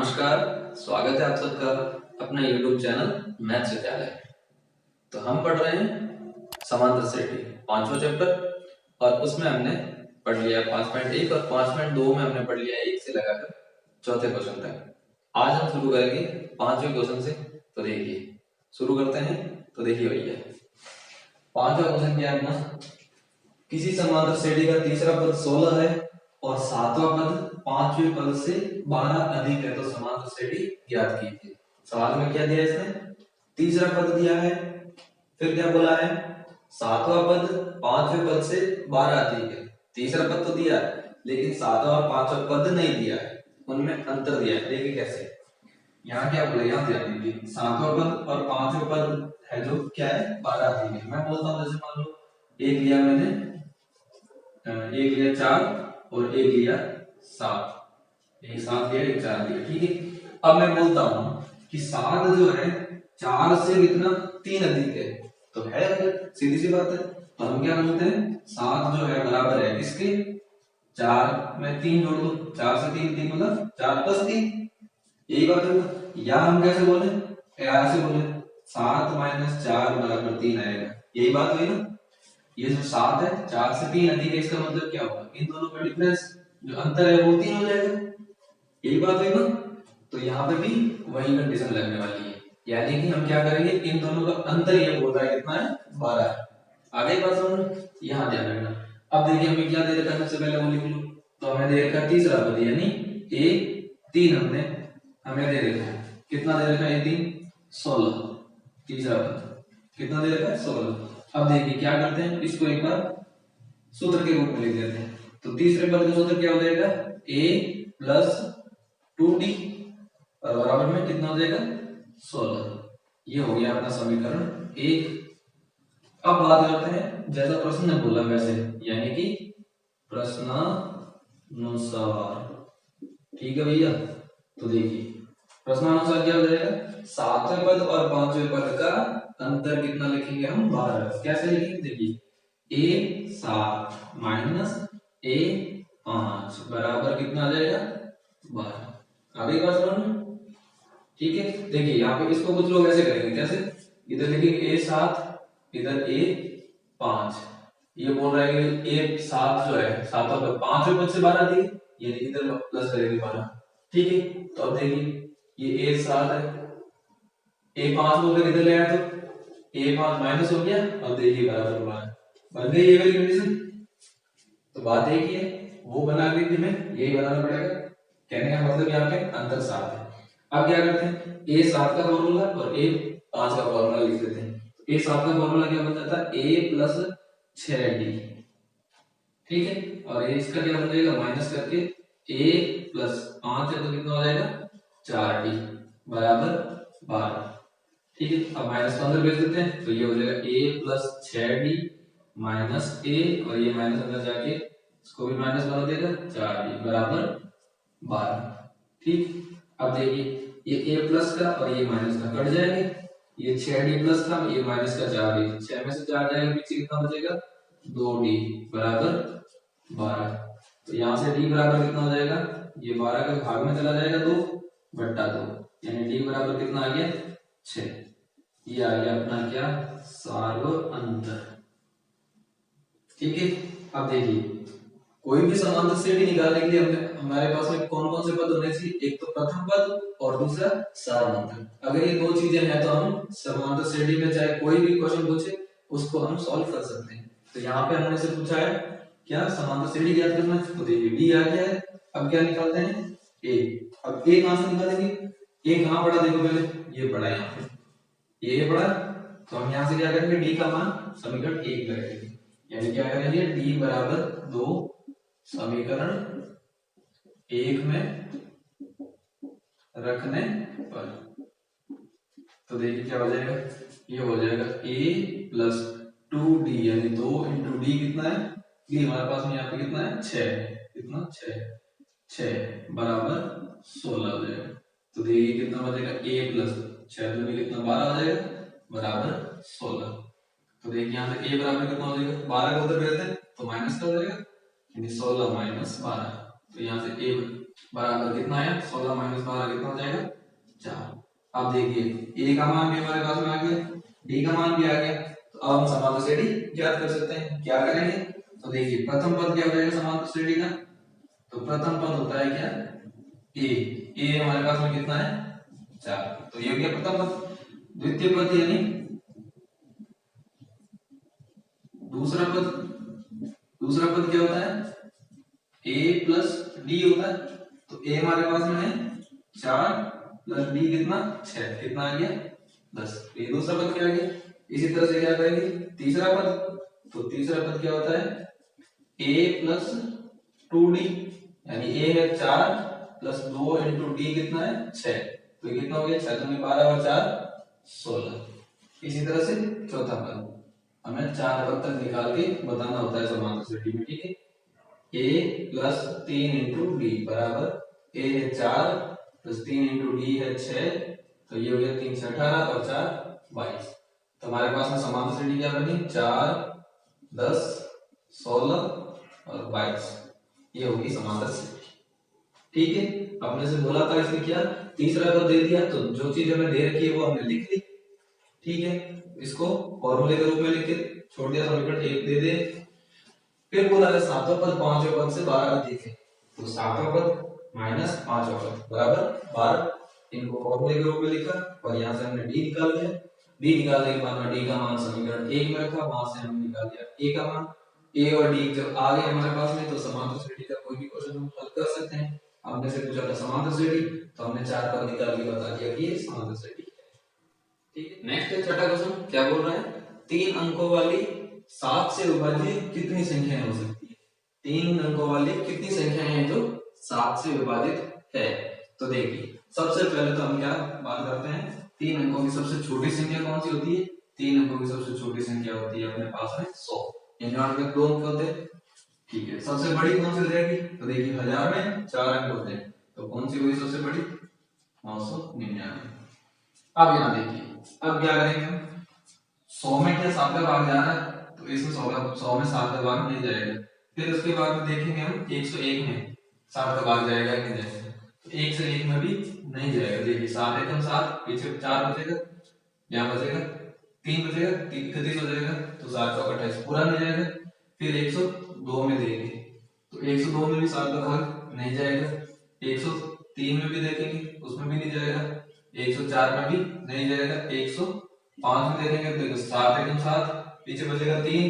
नमस्कार, स्वागत है आप सबका अपना YouTube चैनल मैथ्स विद्यालय। तो हम पढ़ रहे हैं समांतर श्रेणी पांचवा चैप्टर और उसमें हमने पढ़ लिया 5.1 और 5.2 में हमने पढ़ लिया 1 से लगाकर चौथे क्वेश्चन तक। आज हम शुरू करेंगे पांचवें क्वेश्चन से। तो देखिए शुरू करते हैं। तो देखिए भैया पांचवा क्वेश्चन क्या है अपना, किसी समांतर श्रेणी का तीसरा पद 16 है और सातवां पद पांचवें पद से 12 अधिक है तो समांतर श्रेणी ज्ञात कीजिए। सवाल में क्या दिया है इसने, तीसरा पद दिया है, फिर क्या बोला है सातवां पद पांचवें पद से 12 अधिक है। तीसरा पद तो दिया है लेकिन सातवां और पांचवा पद नहीं दिया है, उनमें अंतर दिया है। देखिए कैसे, यहाँ क्या बोला, यहाँ ध्यान दीजिए, सातवां पद और पांचवें पद है जो क्या है 12 अधिक है। मैं बोलता हूँ जैसे मान लो एक लिया मैंने, एक लिया 4 और एक लिया 7, एक 7 लिया एक 4 लिया, ठीक है। अब मैं बोलता हूं कि 7 जो है 4 से कितना 3 अधिक है, तो है अगर सीधी सी बात है। तो हम क्या बोलते हैं 7 जो है बराबर है किसके, 4 में 3 जोड़ दो, 4 से 3 3 मतलब 4 + 3, यही बात है ना। या हम कैसे बोले, ऐसे बोले 7 - 4 = 3 आएगा, यही बात हुई ना। ये जो 7 है 4 से 3 अधिक है, इसका मतलब क्या होगा, इन दोनों का डिफरेंस जो अंतर है वो 3 हो जाएगा, यही बात हुई ना। तो यहाँ पे भी वही कंडीशन लगने वाली है, यानी कि हम क्या करेंगे, इन दोनों का अंतर ये बोल रहा है कितना है 12 है। आगे बात समझ, यहाँ ध्यान रखना। अब देखिए हमें क्या दे रखा है, सबसे पहले वो लिख लो। तो हमें दे रखा तीसरा पद यानी a3 हमने हमें दे रखा है, कितना दे रखा है a3 16, तीसरा पद कितना दे रखा है 16। अब देखिए क्या करते हैं, इसको एक बार सूत्र के रूप में लिख देते हैं। तो तीसरे पद का सूत्र क्या हो जाएगा, a + 2d और बराबर में कितना हो जाएगा 16। ये हो गया अपना समीकरण 1। अब बात करते हैं जैसा प्रश्न ने बोला वैसे, यानी कि प्रश्नानुसार, ठीक है भैया। तो देखिए प्रश्नानुसार क्या हो जाएगा, सातवें पद और पांचवें पद का अंतर कितना लिखेंगे हम 12। कैसे लिखेंगे, देखिए a7 - a5 बराबर कितना आ जाएगा 12। आगे बात समझ, ठीक है। देखिए यहाँ पे इसको कुछ लोग ऐसे करेंगे, कैसे, इधर लिखेंगे a7 इधर a5, ये बोल रहा है कि a7 जो है सातवां पद पांचवें पद से 12 दिए, ये इधर प्लस करेंगे 12, ठीक है। तो अब देखिए ये a7 है, a5 को अगर इधर ले आए तो a5 माइनस हो गया, अब देखिए बराबर हुआ है, बन गई ये वाली कंडीशन। तो बात एक ही है, वो बना दी थी, मैं यही बनाना पड़ेगा, कहने का मतलब यहाँ पे अंतर 7 है। अब क्या करते हैं, a7 का फॉर्मूला और a5 का फॉर्मूला लिख देते हैं। तो a7 का फॉर्मूला क्या बन जाता है, a + 6d, ठीक है। और इसका क्या बन जाएगा, माइनस करके a + 5 है तो कितना हो जाएगा 4d बराबर 12, ठीक है। अब माइनस को अंदर भेज देते हैं तो ये हो जाएगा a + 6d - a, और ये माइनस अंदर जाके इसको भी माइनस बना देगा 4d बराबर 12, ठीक। अब देखिए ये a प्लस का और ये माइनस का कट जाएंगे, ये 6d प्लस का ये माइनस का 4d, 6 में से 4 जाएगा पीछे कितना बचेगा 2d बराबर 12। तो यहाँ से d बराबर कितना हो जाएगा, ये 12 के भाग में चला जाएगा 2/2, यानी d बराबर कितना आ गया 6। ये आ गया अपना क्या, सार्व अंतर, ठीक है। अब देखिए कोई भी समांतर श्रेणी निकालने के लिए हमारे पास में कौन कौन से पद होने चाहिए, एक तो प्रथम पद और दूसरा सार्वंतर। अगर ये दो चीजें हैं तो हम समांतर श्रेणी में चाहे कोई भी क्वेश्चन पूछे उसको हम सॉल्व कर सकते हैं। तो यहाँ पे हमने से पूछा है क्या, समांतर श्रेणी ज्ञात करना है, तो देखिए डी आ गया है। अब क्या निकालते हैं ए, अब ए कहां से निकालेंगे, ए कहां पड़ा, देखो पहले ये पड़ा यहाँ पे, ये पड़ा, तो हम यहाँ से क्या करेंगे डी का मान समीकरण 1 करेंगे, यानी क्या करेंगे डी बराबर 2 समीकरण 1 में रखने पर। तो देखिए क्या हो जाएगा, ये हो जाएगा a + 2d यानी 2 × d कितना है, ये हमारे पास में यहाँ पे कितना है 6, कितना 6 बराबर 16 हो जाएगा। तो देखिए कितना बचेगा a + 6 दूनी कितना 12 हो जाएगा बराबर 16। तो देखिए यहाँ से a बराबर कितना हो जाएगा, 12 को उधर भेज दें तो माइनस का हो जाएगा, यानी 16 - 12। तो यहाँ से a बराबर कितना आया 16 माइनस 12 कितना हो जाएगा 4। अब देखिए ए का मान भी हमारे पास में आ गया, डी का मान भी आ गया, तो अब हम समांतर श्रेणी ज्ञात कर सकते हैं। क्या करेंगे, तो देखिए प्रथम पद क्या हो जाएगा समांतर श्रेणी का, तो प्रथम पद होता है क्या ए, ए हमारे पास में कितना है 4, तो ये हो गया प्रथम पद। द्वितीय पद यानी दूसरा पद, दूसरा पद क्या होता है ए प्लस डी होता है, तो ए हमारे पास में है 4 प्लस डी कितना 6, कितना आ गया 10, ये दूसरा पद क्या आ गया। इसी तरह से क्या करेंगे तीसरा पद, तो तीसरा पद क्या होता है ए प्लस 2d, यानी ए है 4 प्लस 2 इंटू डी कितना है 6, तो ये कितना हो गया 6 दूनी 12 और 4 16। इसी तरह से चौथा पद हमें 4 पद तक निकाल के बताना होता है समांतर श्रेणी में, ठीक है। ए प्लस 3 इंटू डी बराबर ए है 4 प्लस 3 इंटू डी है 6, तो ये हो गया 3 से 18 और 4 22। तो हमारे पास में समांतर श्रेणी क्या बनी 4 10 16 और 22, ये होगी समांतर श्रेणी, ठीक है। अपने से बोला था इसमें क्या तीसरा पद दे दिया, तो जो चीज हमें दे रखी है वो हमने लिख ली, ठीक है। इसको फॉर्मूले के रूप में लिख के छोड़ दिया, समीकरण 1 दे दे। फिर बोला है सातवां पद पांचवें पद से 12 अधिक है, तो सातवां पद माइनस पांचवां पद बराबर 12, इनको फॉर्मूले के रूप में लिखा और यहाँ से हमने डी निकाल लिया। डी निकालने के बाद में डी का मान समीकरण 1 में रखा, वहां से हमने निकाल लिया ए का मान। ए और डी जब आ गए हमारे पास में, तो समांतर श्रेणी का कोई भी क्वेश्चन हम हल कर सकते हैं। हमने से पूछा था समांतर श्रेणी, तो हमने 4 पद निकाल के बता दिया कि ये समांतर श्रेणी है, ठीक है। नेक्स्ट है छठा क्वेश्चन, क्या बोल रहा है 3 अंकों वाली 7 से विभाजित कितनी संख्याएं हो सकती है। 3 अंकों वाली कितनी संख्याएं हैं जो 7 से विभाजित है। तो देखिए सबसे पहले तो हम क्या बात करते हैं 3 अंकों की सबसे छोटी संख्या कौन सी होती है। 3 अंकों की सबसे छोटी संख्या होती है अपने पास में 100, यानी दो अंक होते हैं, ठीक है। सबसे बड़ी कौन सी हो जाएगी, तो देखिए 1000 में 4 अंक होते हैं, तो कौन सी हुई सबसे बड़ी 999। अब यहाँ देखिए अब क्या करेंगे हम 100 में क्या 7 का भाग जा रहा है, तो इसमें 100 में 7 का भाग नहीं जाएगा। फिर उसके बाद में देखेंगे हम 101 में 7 का भाग जाएगा कि नहीं जाएगा, तो 1 से 1 में भी नहीं जाएगा। देखिए 7 एकम 7, पीछे 4 बचेगा, यहाँ बचेगा 3 बचेगा, 31 हो जाएगा, तो 7 चौक 28 पूरा नहीं जाएगा। फिर 102 में देखेंगे, तो 102 में भी 7 का भाग नहीं जाएगा। 103 में भी देखेंगे, उसमें भी नहीं जाएगा। 104 में भी नहीं जाएगा। 105 में देखेंगे तो 7 एकम 7, पीछे बचेगा 3,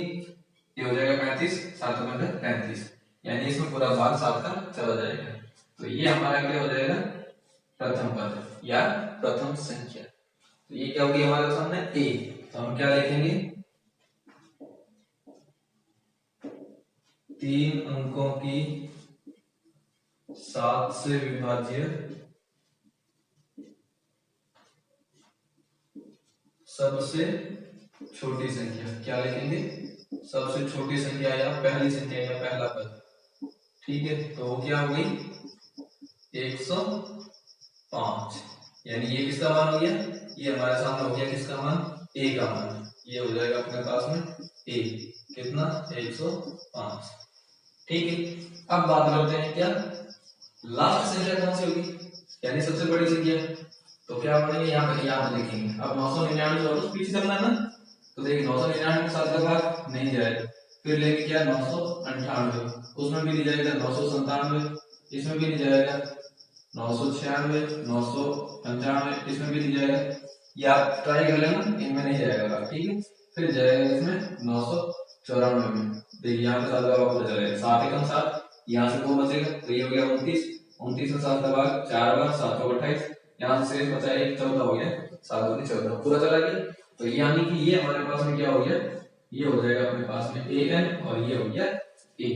ये हो जाएगा 35, 7 में 35, यानी इसमें पूरा भाग 7 का चला जाएगा। तो ये हमारा क्या हो जाएगा प्रथम पद या प्रथम संख्या। तो ये क्या होगी हमारे सामने ए, तो हम क्या लिखेंगे 3 अंकों की 7 से विभाज्य सबसे छोटी संख्या, क्या लिखेंगे सबसे छोटी संख्या या पहली संख्या या पहला पद, ठीक है। तो वो क्या हो गई 105, यानी ये किसका मान हो गया, ये हमारे सामने हो गया किसका मान ए का मान, ये हो जाएगा अपने पास में ए कितना 105, ठीक है। अब बात करते हैं क्या लास्ट संख्या कौन सी होगी, यानी सबसे बड़ी संख्या, तो क्या पढ़ेंगे यहाँ पर लिखेंगे। अब 999 और उस पीछे चलना है ना, तो देखिए 999 में 7 का भाग नहीं जाएगा। फिर लेंगे क्या 998, उसमें भी नहीं जाएगा। 997 इसमें भी नहीं जाएगा। 996 995 इसमें भी नहीं जाएगा। या ट्राई कर लेना, इनमें नहीं जाएगा, ठीक है। फिर जाएगा इसमें 994 में, देखिए यहाँ पे 7 का भाग पूरा चलेगा। 7 एकम 7, यहाँ से 2 बचेगा, तो ये हो गया 29, 29 में 7 का भाग 4 बार 7 को 28, यहाँ से शेष बचा एक 14 हो गया, 7 दूनी 14 पूरा चला गया। तो यानी कि ये हमारे पास में क्या हो गया, ये हो जाएगा अपने पास में an और ये हो गया a,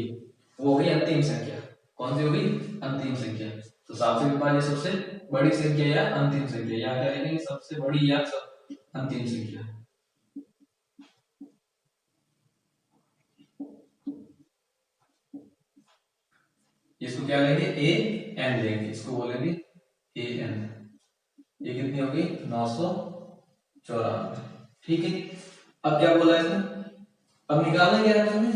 वो हो गई अंतिम संख्या। कौन सी हो गई अंतिम संख्या। तो 7 से विभाज्य सबसे बड़ी संख्या या अंतिम संख्या, या क्या लिखेंगे सबसे बड़ी या अंतिम संख्या। इसको क्या लेंगे an लेंगे, इसको बोलेंगे an। ये कितनी होगी 994, ठीक है। अब क्या बोला इसने, अब निकालना क्या है हमें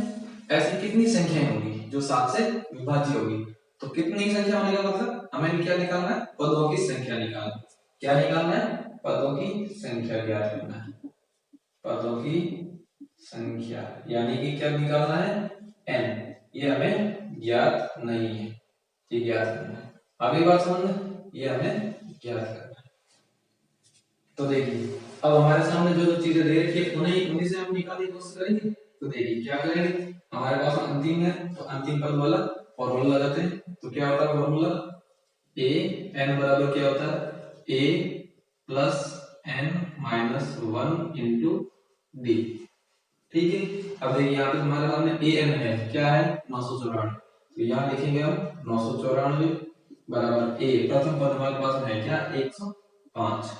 ऐसी कितनी संख्याएं होगी जो 7 से विभाज्य होगी। तो कितनी संख्या होने का मतलब हमें क्या निकालना है, पदों की संख्या निकालना है। क्या निकालना है, पदों की संख्या ज्ञात करना है, पदों की संख्या, यानी कि क्या निकालना है, n। ये हमें ज्ञात नहीं है, ये ज्ञात करना है। आगे बात समझ, ये हमें ज्ञात करना है। तो देखिए अब हमारे सामने जो जो चीजें दे रखी है उन्हीं से हम निकालने की कोशिश करेंगे। तो देखिए क्या करेंगे, हमारे पास अंतिम है तो अंतिम पद वाला फॉर्मूला लगाते हैं। तो क्या होता है फॉर्मूला, a n बराबर क्या होता है, a plus n minus 1 into D. ठीक है, अब देखिए यहाँ पे हमारे सामने a n है, क्या है 994। तो यहाँ लिखेंगे हम 994 बराबर a, प्रथम पद हमारे पास में है क्या 105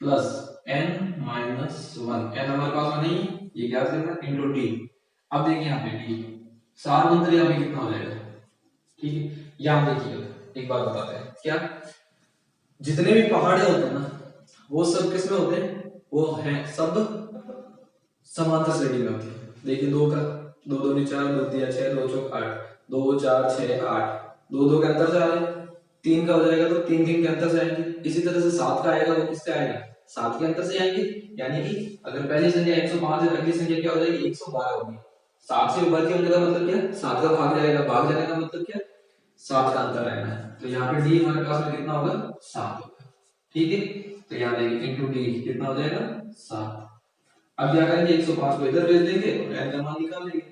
प्लस n माइनस 1, n हमारे पास में नहीं ये क्या करना इंटू डी। अब देखिए यहाँ पे डी सार मंत्र यहाँ पे कितना हो जाएगा। ठीक है, यहाँ देखिए एक बात बताते हैं, क्या जितने भी पहाड़े होते हैं ना वो सब किसमें होते हैं, वो हैं सब समांतर श्रेणी में होते हैं। देखिए दो का दो दो नी 4, दो दिया 6, दो चौक 8, 2 4 6 8, दो दो के अंतर से आ रहे, 3 का हो जाएगा तो 3 3 के अंतर से आएंगे। इसी तरह से 7 का आएगा वो किससे आएगा, 7 के अंतर से आएंगे। यानी कि अगर पहली संख्या 105 है, अगली संख्या क्या हो जाएगी 112 होगी। 7 से ऊपर के होने का मतलब क्या, 7 का भाग जाएगा, भाग जाने का मतलब क्या 7 का अंतर रहना है। तो यहाँ पे डी हमारे पास में कितना होगा 7 होगा। ठीक है, तो यहाँ देखिए इंटू डी कितना हो जाएगा 7। अब क्या करेंगे 105 को इधर भेज देंगे और n का मान निकाल लेंगे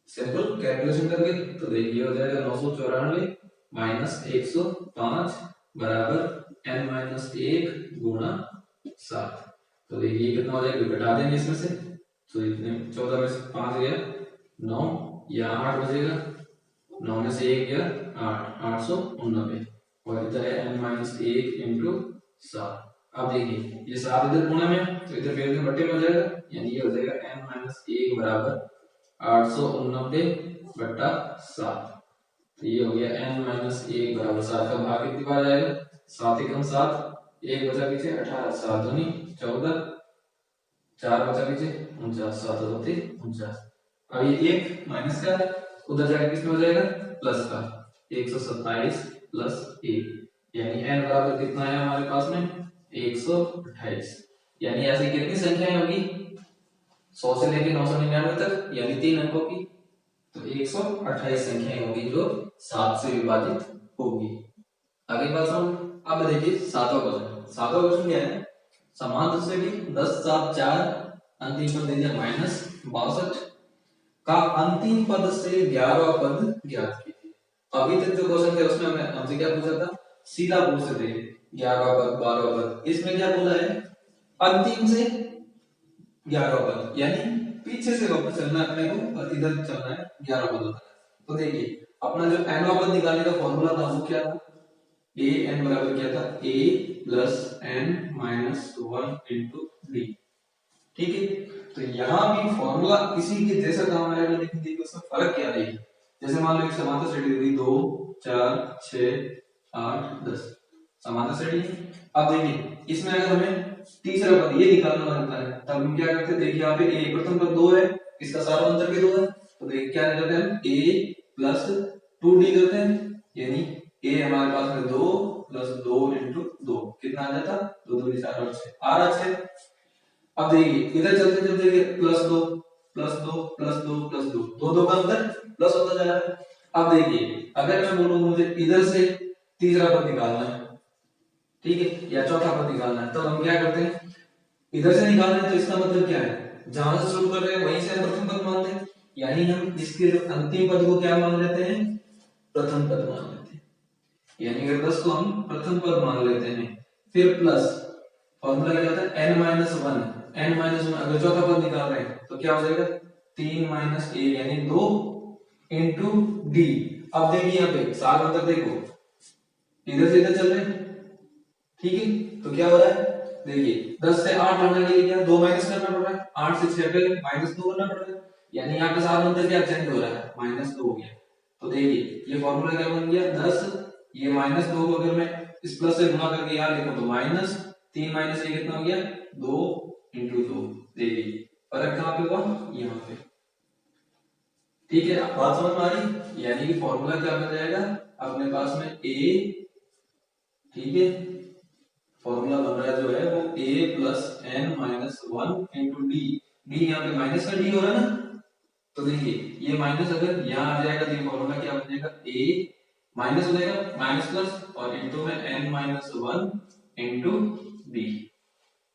सिंपल कैलकुलेशन करके। तो देखिए हो जाएगा 994 माइनस 105 बराबर n माइनस 1 गुणा 7। तो देखिए कितना हो जाएगा, घटा देंगे इसमें से। तो इतने 14 में से 5 गया 9, या 8 बचेगा, 9 में से 1 गया 8, 889 और इधर है n माइनस 1 इंटू 7। अब देखिए ये 7 इधर गुणा में तो इधर फेल में बट्टे में हो जाएगा, यानी ये हो जाएगा n माइनस 1 बराबर 889 बट्टा 7। तो ये हो गया n माइनस 1 बराबर 7 का भाग कितनी बार जाएगा, 7 एकम 7, 1 बचा पीछे 18, 7 दूनी 14, 4 बचा पीछे 49, 7 होते 49। अब ये 1 माइनस का उधर जाके किसमें हो जाएगा प्लस का, 127 प्लस 1, यानी n बराबर कितना है हमारे पास में 128। यानी ऐसी कितनी संख्याएं होगी 100 से लेकर 999 तक, यानी 3 अंकों की। तो 128 संख्याएं होगी जो 7 से विभाजित होगी। आगे बात सुनो, अब देखिए सातवां क्वेश्चन। सातवां क्वेश्चन क्या है, समांतर श्रेणी 10 7 4 अंतिम पद दे दिया माइनस 62 का अंतिम पद से 11वां पद ज्ञात कीजिए। अभी तक जो क्वेश्चन थे उसमें हमें हमसे क्या पूछा था, सीधा पूछते थे 11वां पद 12वां पद। इसमें क्या बोला है अंतिम से 11वां पद, यानी पीछे से वापस चलना है अपने को और इधर चलना है 11 पद होता है। तो देखिए अपना जो nवां पद निकालने का फॉर्मूला था वो क्या था, a n बराबर क्या था a plus n minus 1 into D. ठीक है, तो यहाँ भी फॉर्मूला इसी के जैसा काम आएगा, लेकिन देखिए उसमें फर्क क्या है। जैसे मान लो एक समांतर श्रेणी दी 2 4 6 8 10 समांतर श्रेणी। अब देखिए इसमें अगर हमें तीसरा पद ये निकालना होता है तब हम क्या करते हैं, देखिए यहाँ पे a प्रथम पद 2 है, इसका सारा अंतर भी 2 है। तो देखिए क्या करते हैं हम a प्लस 2d करते हैं, यानी a हमारे पास में 2 प्लस 2 इंटू 2 कितना आ जाता 2 2 4 और 6 आ रहा 6। अब देखिए इधर चलते चलते देखिए प्लस 2 प्लस 2 प्लस 2 प्लस 2, 2 2 का अंतर प्लस होता जा रहा है। अब देखिए अगर मैं बोलूं मुझे इधर से तीसरा पद निकालना है, ठीक है, या चौथा पद निकालना है, तो हम क्या करते हैं इधर से निकालना है। तो इसका मतलब क्या है, जहां से शुरू कर रहे हैं वहीं से हम प्रथम पद मानते हैं, यानी हम इसके अंतिम पद को क्या मान लेते हैं प्रथम पद मान लेते हैं। यानी अगर 10 को हम प्रथम पद मान लेते हैं फिर प्लस फॉर्मूला क्या होता है n माइनस 1, n माइनस 1 अगर चौथा पद निकाल रहे हैं तो क्या हो जाएगा 3 माइनस 1 यानी 2 इंटू डी। अब देखिए यहाँ पे सार अंतर देखो इधर से इधर चल रहे हैं, ठीक है, तो क्या हो रहा है देखिए 10 से 8 बढ़ने के लिए क्या 2 माइनस करना पड़ रहा है, 8 से 6 पे माइनस 2 करना पड़ रहा है, यानी यहाँ पे सार अंतर क्या चेंज हो रहा है माइनस 2 हो गया। तो देखिए ये फॉर्मूला क्या बन गया 10, ये माइनस 2 को अगर मैं इस प्लस से गुणा करके यहाँ लिखूं तो माइनस 3 माइनस ये कितना हो गया 2 इंटू 2। देखिए फर्क कहाँ पे हुआ यहाँ पे, ठीक है, बात समझ में आ रही? यानी कि फॉर्मूला क्या बन जाएगा अपने पास में a, ठीक है, फॉर्मूला बन रहा है जो है वो a plus n minus 1 into D. D यहाँ पे माइनस का डी हो रहा है ना, तो देखिए ये माइनस अगर यहाँ आ जाएगा तो ये फॉर्मूला क्या बन जाएगा, a माइनस हो जाएगा माइनस प्लस और इंटू में n माइनस 1 इंटू डी।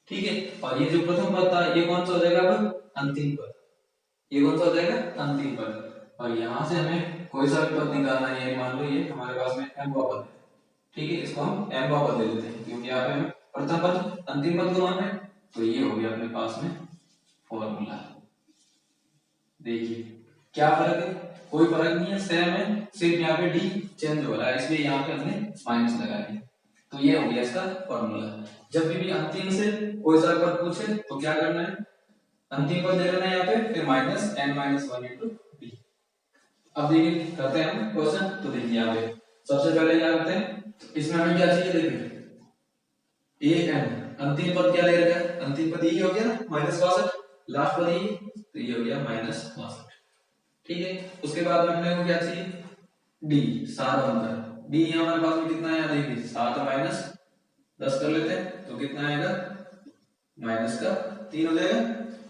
ठीक है, और ये जो प्रथम पद था ये कौन सा हो जाएगा अब, अंतिम पद। ये कौन सा हो जाएगा, अंतिम पद। और यहां से हमें कोई सा भी पद निकालना है, मान लो ये हमारे पास में m का पद है, ठीक है, इसको हम m का पद ले लेते हैं क्योंकि यहाँ पे हमें प्रथम पद अंतिम पद को मानना है। तो ये हो गया अपने पास में फॉर्मूला। देखिए क्या फर्क है, कोई फर्क नहीं है, सेम है, सिर्फ यहाँ पे डी चेंज हो रहा है इसलिए यहाँ पे हमने माइनस लगा दिया। तो ये हो गया इसका फॉर्मूला। जब भी अंतिम से कोई सा पद पूछे तो क्या करना है, अंतिम पद दे देना है यहाँ पे, फिर minus n minus 1 into D. अब देखिए करते हैं हम क्वेश्चन। तो देखिए यहाँ पे सबसे पहले क्या करते हैं, इसमें हमें क्या चाहिए, देखिए a n अंतिम पद क्या ले रखा है, अंतिम पद ये हो गया ना माइनस 62, लास्ट पद ये, तो ये हो गया माइनस 62। ठीक है, उसके बाद में अपने को क्या चाहिए, डी 7 अंतर। डी यहाँ हमारे पास में कितना है, देखिए 7 माइनस 10 कर लेते हैं तो कितना आएगा, माइनस का 3 हो जाएगा,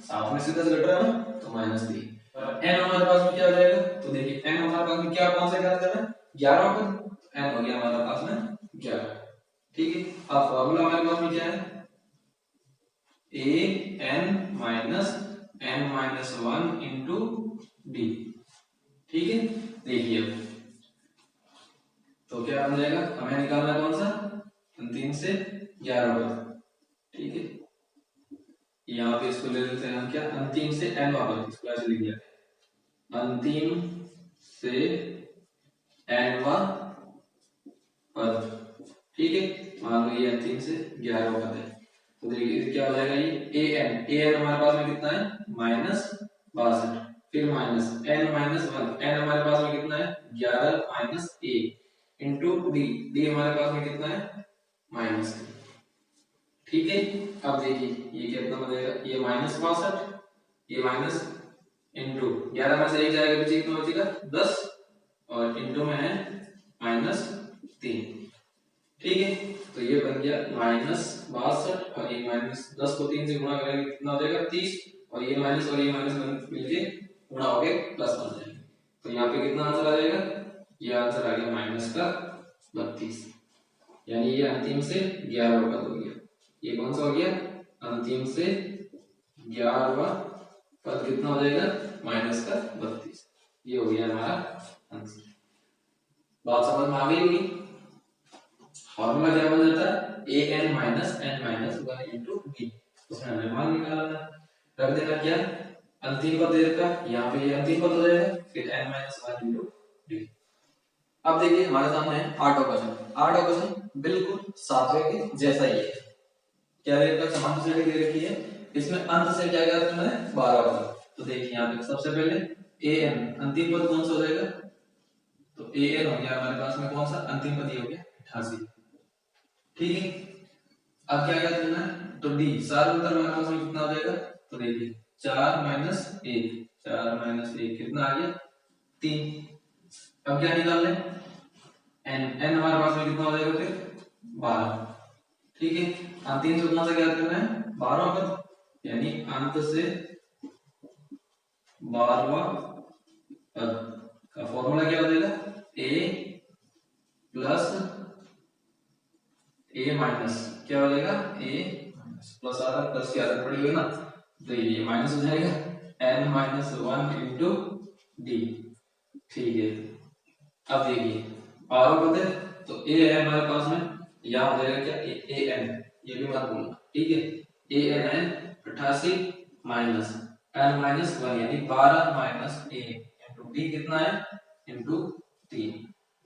7 में से 10 घट रहा है ना तो माइनस 3। और n हमारे पास में क्या हो जाएगा, तो देखिए n हमारे पास में क्या, कौन सा ज्ञात करना है, 11 पद, n हो गया हमारे पास में 11। ठीक है, अब फॉर्मूला हमारे पास में क्या है, a n minus n minus 1 into D. ठीक है, देखिए अब तो क्या बन जाएगा, हमें निकालना है कौन सा, अंतिम से 11 पद। ठीक है, यहाँ पे इसको ले लेते हैं हम क्या, अंतिम से n वाला, इसको ऐसे लिख दिया, अंतिम से n वा पद। ठीक है, मान लो ये अंतिम से 11 पद है, तो देखिए क्या हो जाएगा, ये an हमारे पास में कितना है, माइनस 62, फिर माइनस n माइनस 1, n हमारे पास में कितना है 11 माइनस 1 इंटू डी हमारे पास में कितना है माइनस। ठीक है, अब देखिए ये कितना बनेगा, ये माइनस 62, ये माइनस इंटू 11 में से 1 जाएगा, पीछे कितना बचेगा 10, और इंटू में है माइनस 3। ठीक है, तो ये बन गया माइनस 62 और ये माइनस 10 को 3 से गुणा करेंगे कितना हो जाएगा 30, और ये माइनस मिलके गुणा होके प्लस बन जाएगा। तो यहाँ पे कितना आंसर आ जाएगा, ये आंसर आ गया माइनस का 32, यानी ये अंतिम से 11 पद हो गया। ये कौन सा हो गया, अंतिम से 11वां पद कितना हो जाएगा, माइनस का 32। ये हो गया हमारा आंसर। बात समझ में आ गई होगी। फॉर्मूला क्या बन जाता है, a n minus n minus 1 into D, उसमें हमें मान निकालना है, रख देना क्या, अंतिम पद दे रखा, यहाँ पे ये अंतिम पद हो जाएगा, फिर n माइनस 1 इंटू डी। अब देखिए हमारे सामने है 8वां क्वेश्चन। 8वां क्वेश्चन बिल्कुल 7वें के जैसा ही है, क्या दे रखा, समान सोसाइटी दे रखी है, इसमें अंत से क्या क्या करना है 12 पद। तो देखिए यहाँ पे सबसे पहले a n अंतिम पद कौन सा हो जाएगा, तो a n हो गया हमारे पास में कौन सा, अंतिम पद ये हो गया 88। ठीक है, अब क्या क्या करना है, तो डी 7 अंतर हमारे पास में कितना हो जाएगा, तो देखिए 4 माइनस 1, 4 माइनस 1 कितना आ गया 3। अब क्या निकालना है, n हमारे पास में कितना हो जाएगा फिर 12। ठीक है, अंतिम से कौन सा क्या करना है 12वां पद, यानी अंत से 12वां पद का फॉर्मूला क्या हो जाएगा, a प्लस a माइनस क्या हो जाएगा, a माइनस प्लस आ रहा है, प्लस की आदत पड़ी हुई ना, तो ये माइनस हो जाएगा n माइनस 1 इंटू डी। ठीक है, अब देखिए 12 पद है, तो a है हमारे पास में, यहाँ हो जाएगा क्या a n, ये भी मत भूलना। ठीक है, a n है 88 माइनस n माइनस 1 यानी 12 माइनस a इंटू डी कितना है इंटू 3।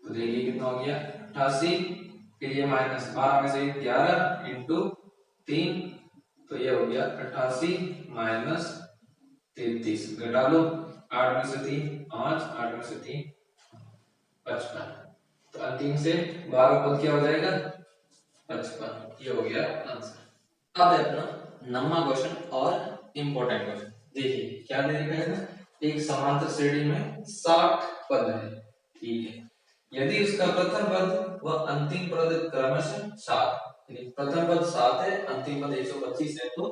तो देखिए कितना हो गया 88, फिर ये माइनस 12 में से 11 इंटू 3, तो ये हो गया 88 माइनस 33, घटा लो 8 में से 3 5, 8 में से 3 55, तो अंतिम से 12 पद क्या हो जाएगा 55। ये हो गया आंसर। अब है अपना 9वां क्वेश्चन और इंपॉर्टेंट क्वेश्चन। देखिए क्या दे रखा है, एक समांतर श्रेणी में 60 पद है, ठीक है। यदि उसका प्रथम पद व अंतिम पद क्रमशः 7, प्रथम पद 7 है, अंतिम पद 125 है, तो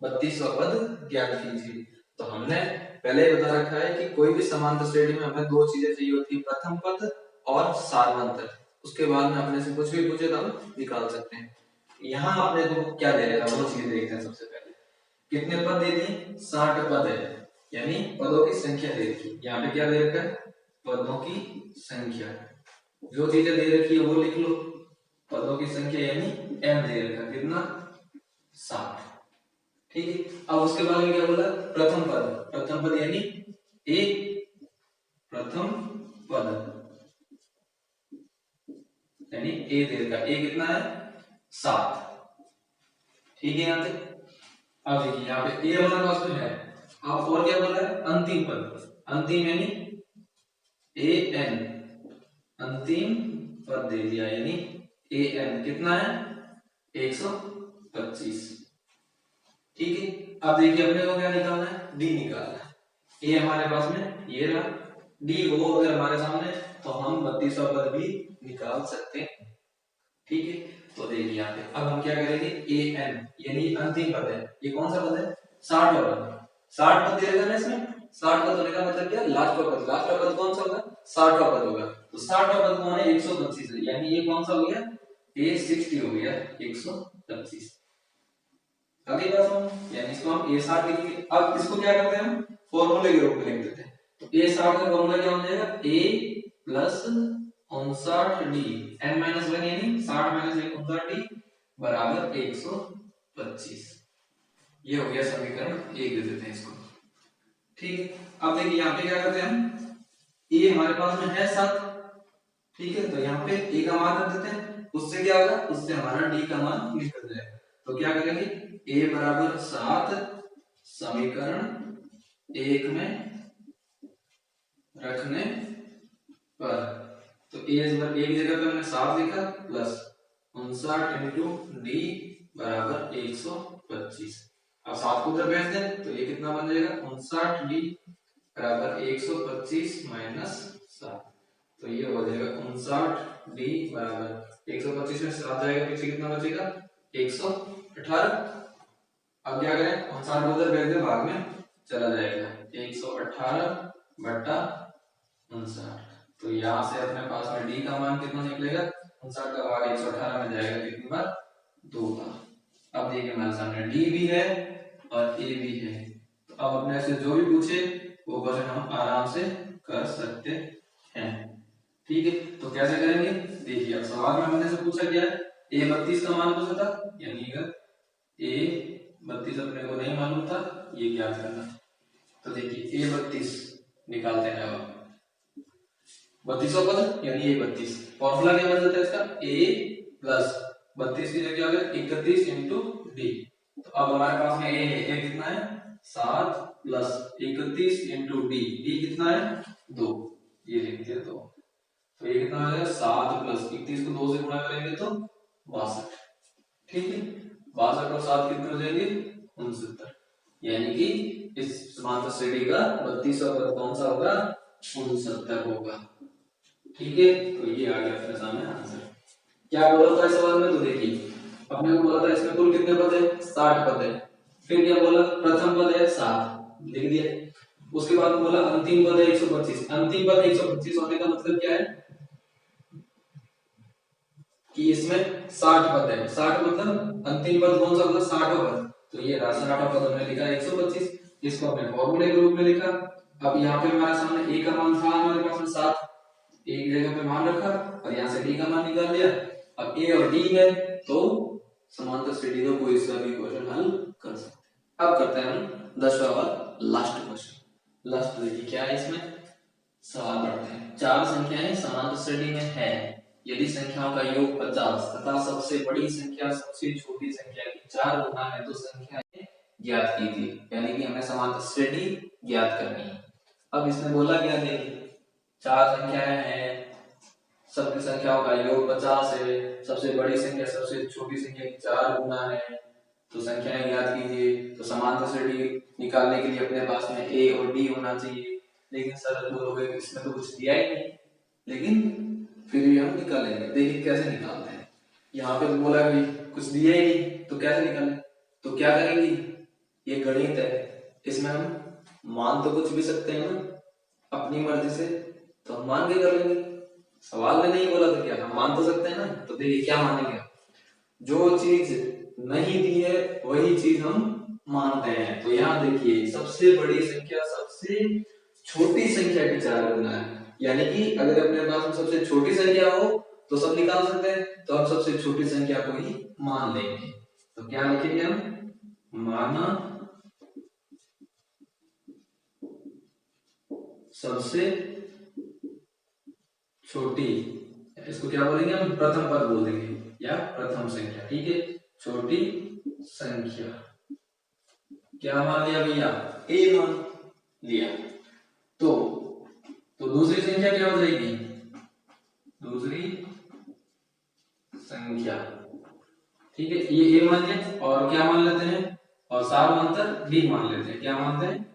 32वां पद ज्ञात कीजिए। तो हमने पहले ही बता रखा है कि कोई भी समांतर श्रेणी में हमें दो चीजें चाहिए होती है, प्रथम पद और सारवंतर। उसके बाद में अपने से कुछ भी पूछे तो हम निकाल सकते हैं। यहाँ आपने तो क्या दे रखा है वो चीज देखते हैं। सबसे पहले कितने पद दे दिए, 60 पद है, यानी पदों की संख्या दे रखी। यहाँ पे क्या दे रखा है, पदों की संख्या। जो चीजें दे रखी है वो लिख लो, पदों की संख्या यानी m दे रखा है, कितना 60, ठीक है। अब उसके बाद में क्या बोला, प्रथम पद, प्रथम पद यानी a, प्रथम पद यानी a दे रखा है, a कितना है 7, ठीक है। यहाँ पे अब देखिए यहाँ पे a हमारे पास में है। अब और क्या बोला है, अंतिम पद, अंतिम यानी an, अंतिम पद दे दिया यानी an कितना है 125, ठीक है। अब देखिए अपने को क्या निकालना है, d निकालना है। a हमारे पास में ये रहा, d वो अगर हमारे सामने तो हम 32वां पद भी निकाल सकते हैं, ठीक है। तो देखिए यहाँ पे अब हम क्या करेंगे, an यानी अंतिम पद है, ये कौन सा पद है 60वां पद, 60 पद दे रखा है ना इसमें, 60 पद होने का मतलब क्या, लास्ट का पद, लास्ट का पद कौन सा होगा 60वां पद होगा। तो 60वां पद कौन है 125 है, यानी ये कौन सा हो गया a60 हो गया 125। अगली बात हम यानी इसको हम a60 लिखेंगे। अब इसको क्या करते हैं हम फॉर्मूले के रूप में लिख देते हैं। तो a60 का फॉर्मूला क्या हो जाएगा, a प्लस 59d n-1 यानी 60 - 1 59d बराबर 125। ये हो गया समीकरण 1 दे देते हैं इसको, ठीक है। अब देखिए यहाँ पे क्या करते हैं हम, a हमारे पास में है 7, ठीक है। तो यहाँ पे a का मान रख देते हैं, उससे क्या होगा, उससे हमारा d का मान निकल जाएगा। तो क्या करेंगे, a बराबर 7 समीकरण 1 में रखने पर, तो a एक जगह पे हमने 7 लिखा प्लस 59 इंटू d बराबर 125। अब 7 को उधर भेज दें तो ये कितना बन जाएगा, 59d बराबर 125 माइनस 7, तो ये हो जाएगा 59d बराबर 125 में 7 जाएगा, पीछे कितना बचेगा 118। अब क्या करें, 59 को उधर भेज दें, भाग में चला जाएगा 118 बटा 59। तो यहाँ से अपने पास में d का मान कितना निकलेगा, 59 का भाग 118 में जाएगा कितनी बार, 2 बार। अब देखिए हमारे सामने d भी है और a भी है, तो अब अपने से जो भी पूछे वो क्वेश्चन हम आराम से कर सकते हैं, ठीक है। तो कैसे करेंगे, देखिए अब सवाल में हमने से पूछा क्या है, a 32 का मान पूछा था, यानी अगर a 32 अपने को नहीं मालूम था, ये क्या करना। तो देखिए a 32 निकालते हैं, अब 32वां पद यानी a 32, फॉर्मूला क्या बन जाता है इसका, a प्लस 32 की जगह आ गया 31 इंटू d। तो अब हमारे पास में a कितना है 7 प्लस 31 इंटू d, d कितना है 2, ये लिख दिया 2। तो ये कितना आ जाएगा 7 प्लस 31 को 2 से गुणा करेंगे तो 62, ठीक है। 62 और 7 कितने हो जाएंगे 69, यानी कि इस समांतर श्रेणी का 32वां पद कौन सा होगा 69 होगा, ठीक है। तो ये आ गया अपने सामने आंसर। क्या बोला था इस सवाल में, तो देखिए अपने को बोला था इसमें कुल कितने पद है 60 पद है, फिर क्या बोला प्रथम पद है 7 लिख दिया, उसके बाद बोला अंतिम पद है 125। अंतिम पद 125 होने का मतलब क्या है कि इसमें 60 पद है, 60 मतलब अंतिम पद कौन सा होगा 60वां पद, तो ये 60वां पद हमने लिखा 125, इसको हमने फॉर्मूले के रूप में लिखा। अब यहाँ पे हमारे सामने a का मान था हमारे पास में 7, एक जगह पे मान रखा और यहाँ से d का मान निकाल लिया। अब a और d है तो समांतर श्रेणी का कोई सा भी क्वेश्चन हल कर सकते हैं। अब करते हैं हम 10वां और लास्ट क्वेश्चन। लास्ट देखिए क्या है इसमें, सवाल पढ़ते हैं। चार संख्याएं समांतर श्रेणी में है, यदि संख्याओं का योग 50 तथा सबसे बड़ी संख्या सबसे छोटी संख्या की 4 गुना है तो संख्याएं ज्ञात कीजिए, यानी कि हमें समांतर श्रेणी ज्ञात करनी है। अब इसमें बोला क्या, देखिए चार संख्याएं हैं, सबकी संख्याओं का योग 50 है, सबसे बड़ी संख्या सबसे छोटी संख्या की 4 गुना है, तो संख्याएं याद कीजिए, तो समानता से डी निकालने के लिए अपने पास में ए और डी होना चाहिए। लेकिन सर बोलोगे इसमें तो कुछ दिया ही नहीं, लेकिन फिर भी हम निकालेंगे। देखिए कैसे निकालते हैं। यहाँ पे तो बोला कि कुछ दिया ही नहीं, तो कैसे निकालें? तो क्या करेंगे, ये गणित है, इसमें हम मान तो कुछ भी सकते हैं ना अपनी मर्जी से, तो हम मान के कर लेंगे। सवाल में नहीं बोला तो क्या, हम मान तो सकते हैं ना। तो देखिए क्या मानेंगे, जो चीज नहीं दी है वही चीज हम मानते हैं। तो यहाँ देखिए सबसे बड़ी संख्या सबसे छोटी संख्या की 4 गुना है, यानी कि अगर अपने पास में सबसे छोटी संख्या हो तो सब निकाल सकते हैं, तो हम सबसे छोटी संख्या को ही मान लेंगे। तो क्या लिखेंगे हम, माना सबसे छोटी, इसको क्या बोलेंगे हम, प्रथम पद बोल देंगे या प्रथम संख्या। ठीक है, छोटी संख्या क्या मान लिया भैया, ए मान लिया। तो दूसरी संख्या क्या हो जाएगी, दूसरी संख्या। ठीक है, ये ए मान लिया और क्या मान लेते हैं, और सार्वअंतर डी मान लेते हैं। क्या मानते हैं,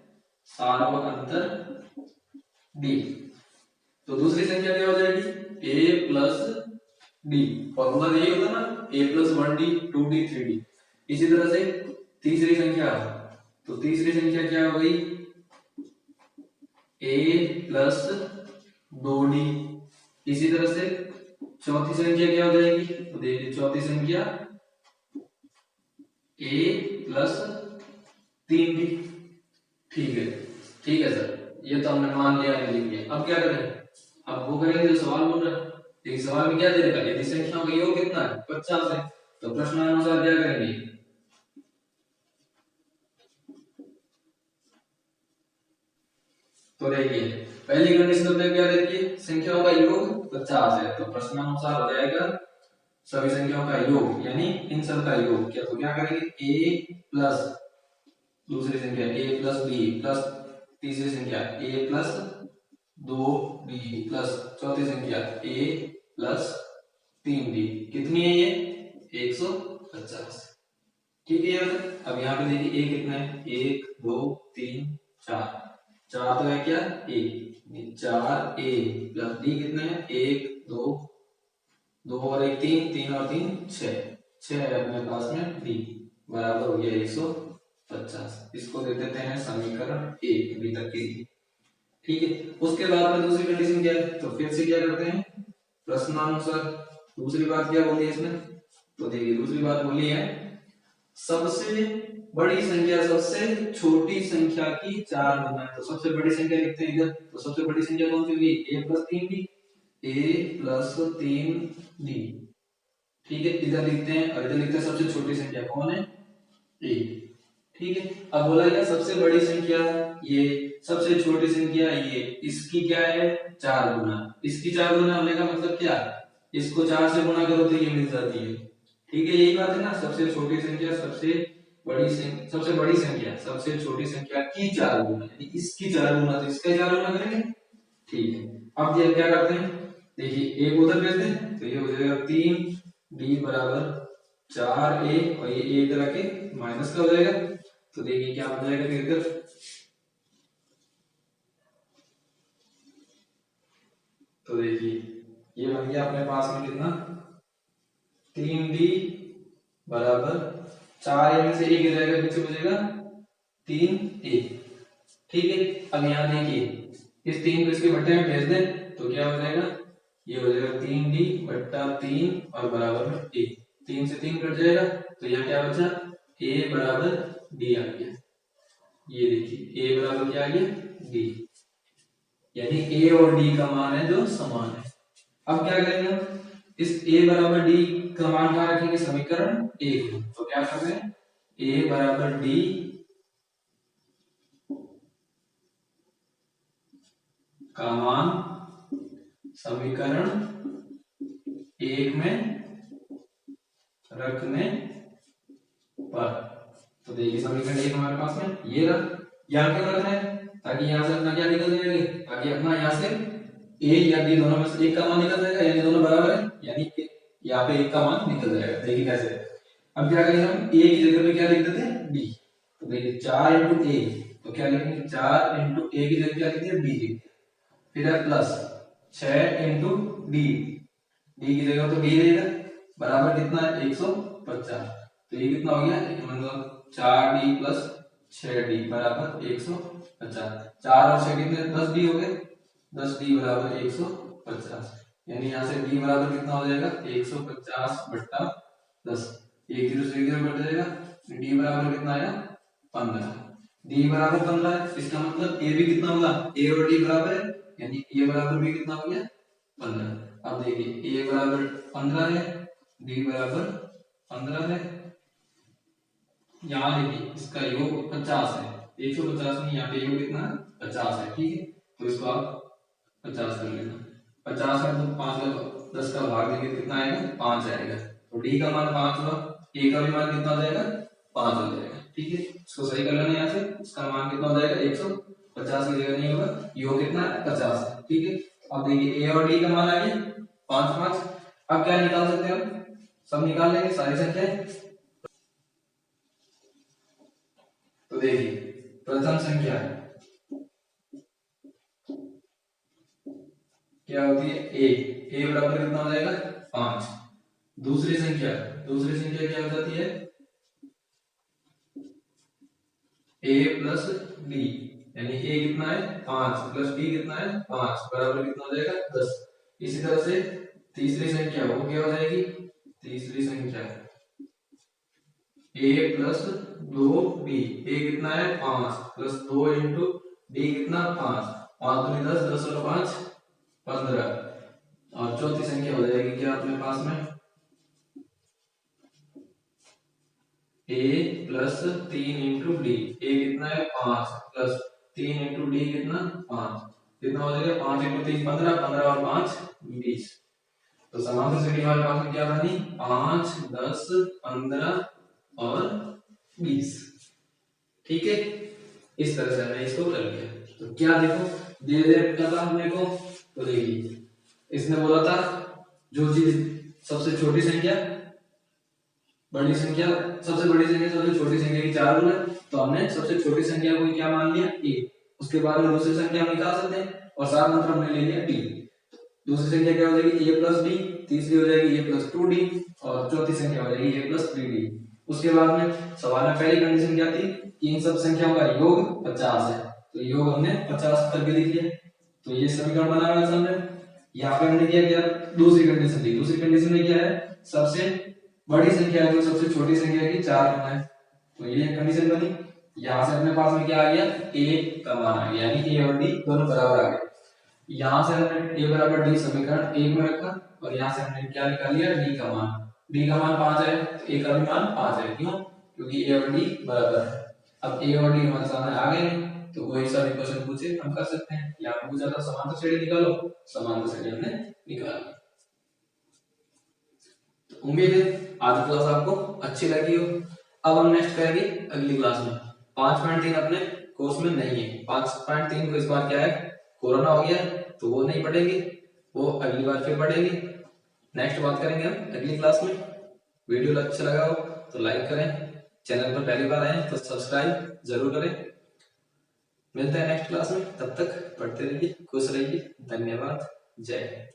सार्वअंतर डी। तो दूसरी संख्या क्या हो जाएगी, a प्लस डी। फॉर्मूला यही होता ना, a plus 1d 2d 3d। इसी तरह से तीसरी संख्या, तो तीसरी संख्या क्या हो गई, a प्लस 2d। इसी तरह से चौथी संख्या क्या हो जाएगी, तो देखिए चौथी संख्या a प्लस 3d। ठीक है सर, ये तो हमने मान लिया, लिख लिया। अब क्या करें, अब वो करेंगे जो सवाल बोल रहा है। एक सवाल में क्या दे रखा है, यदि संख्याओं का योग कितना है, 50 है, तो प्रश्नानुसार क्या करेंगे, तो देखिए पहली कंडीशन पे क्या दे रखी है, संख्याओं का योग 50 है, तो प्रश्नानुसार हो जाएगा सभी संख्याओं का योग, यानी इन सब का योग। क्या तो क्या करेंगे, a प्लस दूसरी संख्या a प्लस b प्लस तीसरी संख्या a प्लस 2d प्लस चौथी संख्या a प्लस 3d। कितनी है ये, 150। ठीक है, अब यहाँ पे देखिए a कितना है, 1 2 3 4, 4 तो है क्या, a 4a प्लस d कितना है, 1 2 2 और 1 3, 3 और 3 6 है अपने पास में d बराबर हो गया 150। इसको दे देते हैं समीकरण 1 अभी तक के लिए। ठीक है, उसके बाद में दूसरी कंडीशन क्या है, तो फिर से क्या करते हैं, प्रश्नानुसार। दूसरी बात क्या बोली है इसमें, तो देखिए दूसरी बात बोली है सबसे बड़ी संख्या सबसे छोटी संख्या की 4 गुना है। तो सबसे बड़ी संख्या लिखते हैं इधर, तो सबसे बड़ी संख्या कौन सी होगी, a plus 3d, a plus 3d। ठीक है, इधर लिखते हैं और इधर लिखते हैं सबसे छोटी संख्या कौन है, a। ठीक है, अब बोला गया सबसे बड़ी संख्या ये, सबसे छोटी संख्या ये, इसकी क्या है 4 गुना। इसकी 4 गुना होने का मतलब क्या, इसको 4 से गुना करो तो ये मिल जाती है। ठीक है, यही बात है ना, सबसे छोटी संख्या सबसे बड़ी संख्या, सबसे बड़ी संख्या सबसे छोटी संख्या की 4 गुना, यानी इसकी 4 गुना, तो इसका 4 गुना करेंगे। ठीक है, अब ये क्या करते हैं, देखिए एक उधर भेज दें, तो ये हो जाएगा 3d बराबर 4a, और ये a इधर आके माइनस का हो जाएगा। तो देखिए क्या हो जाएगा फिर इधर, तो देखिए ये बन गया अपने पास में कितना, 3d बराबर 4a में से a गिर जाएगा, पीछे बचेगा 3a। ठीक है, अब यहाँ देखिए इस 3 को इसके बट्टे में भेज दें तो क्या हो जाएगा, ये हो जाएगा 3d बट्टा 3 और बराबर में a। 3 से 3 कट जाएगा, तो यहाँ क्या बचा, a बराबर d आ गया। ये देखिए a बराबर क्या आ गया, d, यानी a और d का मान है जो समान है। अब क्या करेंगे हम, इस a बराबर d का मान कहाँ रखेंगे, समीकरण 1 में। तो क्या कर रहे हैं, a बराबर d का मान समीकरण 1 में रखने पर, तो देखिए समीकरण 1 हमारे पास में ये रख, यहाँ क्यों रखना है, ताकि यहाँ से अपना क्या निकल जाएगा, ताकि अपना यहाँ से a या d दोनों में से एक का मान निकल जाएगा, यानी दोनों बराबर है, यानी यहाँ पे एक का मान निकल जाएगा। देखिए कैसे, अब क्या करेंगे हम, a की जगह पे क्या लिख देते हैं, b। तो देखिए 4 इंटू ए, तो क्या लिखेंगे, 4 इंटू ए की जगह क्या लिख दिया, b लिख दिया। फिर है प्लस 6 इंटू डी, डी की जगह तो b रहेगा, बराबर कितना है 150। तो ये कितना हो गया, मतलब 4d प्लस 6d बराबर 150। 4 और 6 कितने, 10d हो गए, 10d बराबर 150। यानी यहाँ से d बराबर कितना हो जाएगा, 150 बट्टा 10, एक जीरो से एक जीरो कट जाएगा, d बराबर कितना आया, 15। d बराबर 15 है, इसका मतलब a भी कितना होगा, a और d बराबर है, यानी a बराबर भी कितना हो गया, 15। अब देखिए a बराबर 15 है, d बराबर 15 है, यहाँ देखिए इसका योग 50 है, 150 नहीं, यहाँ पे योग कितना है, 50 है, ठीक है। तो इसको आप 50 कर लेना, 50 है तो 5 का 10 का भाग देंगे कितना आएगा, 5 आएगा। तो डी का मान 5 हुआ, ए का भी मान कितना हो जाएगा, 5 हो जाएगा, ठीक है। इसको सही कर लेना, यहाँ से इसका मान कितना हो जाएगा, 150 की जगह नहीं होगा, योग कितना है, 50 है, ठीक है। अब देखिए ए और डी का मान आ गया 5 5। अब क्या निकाल सकते हैं हम, सब निकाल लेंगे सारी संख्याएं। तो देखिए प्रथम संख्या क्या होती है, ए बराबर कितना हो जाएगा, 5। दूसरी संख्या क्या हो जाती है, a प्लस डी, यानी a कितना है 5 प्लस d कितना है 5 बराबर कितना हो जाएगा 10। इसी तरह से तीसरी संख्या वो क्या हो जाएगी, तीसरी संख्या a प्लस 2d, a कितना है 5 प्लस 2 इंटू d कितना 5, 5 दूनी 10, 10 और 5 15। और चौथी संख्या हो जाएगी क्या अपने पास में, a प्लस 3 इंटू डी, ए कितना है 5 प्लस 3 इंटू डी कितना 5, कितना हो जाएगा 5 इंटू 3 15, 15 और 5 20। तो समांतर श्रेणी हमारे पास में क्या बनी, 5 10 15 और 20, ठीक है। इस तरह से हमने इसको कर लिया। तो क्या देखो धीरे धीरे क्या था हमने को, तो देखिए इसने बोला था जो चीज सबसे छोटी संख्या बड़ी संख्या, सबसे बड़ी संख्या सबसे छोटी संख्या की 4 गुना है, तो हमने सबसे छोटी संख्या को क्या मान लिया a। उसके बाद में दूसरी संख्या हम निकाल सकते हैं, और साथ में हमने ले लिया d। दूसरी संख्या क्या हो जाएगी a प्लस डी, तीसरी हो जाएगी a प्लस 2d, और चौथी संख्या हो जाएगी a प्लस 3d। उसके बाद में सवाल में पहली कंडीशन क्या थी कि इन सब संख्याओं का योग 50 है, तो योग हमने 50 करके लिख लिया। तो ये समीकरण बना हुआ है सामने। यहाँ पे हमने क्या किया, दूसरी कंडीशन दी, दूसरी कंडीशन में क्या है, सबसे बड़ी संख्या है जो सबसे छोटी संख्या की 4 गुना है, तो ये कंडीशन बनी। यहाँ से अपने पास में क्या आ गया, a का मान आ गया, यानी a और d दोनों बराबर आ गए। यहाँ से हमने a बराबर d समीकरण 1 में रखा, और यहाँ से हमने क्या निकाल लिया, d का मान। d का मान 5 है तो a का भी मान 5 है, क्यों, क्योंकि a और d बराबर है। अब a और d हमारे सामने आ गए, तो कोई सा भी क्वेश्चन पूछे हम कर सकते हैं। यहाँ पे पूछा था समांतर श्रेणी निकालो, समांतर श्रेणी हमने निकाली। उम्मीद है आज क्लास आपको अच्छी लगी हो। अब हम नेक्स्ट करेंगे अगली क्लास में। 5.3 अपने कोर्स में नहीं है, 5.3 को इस बार क्या है, कोरोना हो गया, तो वो नहीं पढ़ेंगे, वो अगली बार फिर पढ़ेंगे। नेक्स्ट बात करेंगे हम अगली क्लास में। वीडियो अच्छा लगा हो तो लाइक करें, चैनल पर पहली बार आए तो सब्सक्राइब जरूर करें। मिलते हैं नेक्स्ट क्लास में, तब तक पढ़ते रहिए, खुश रहिए, धन्यवाद, जय हिंद।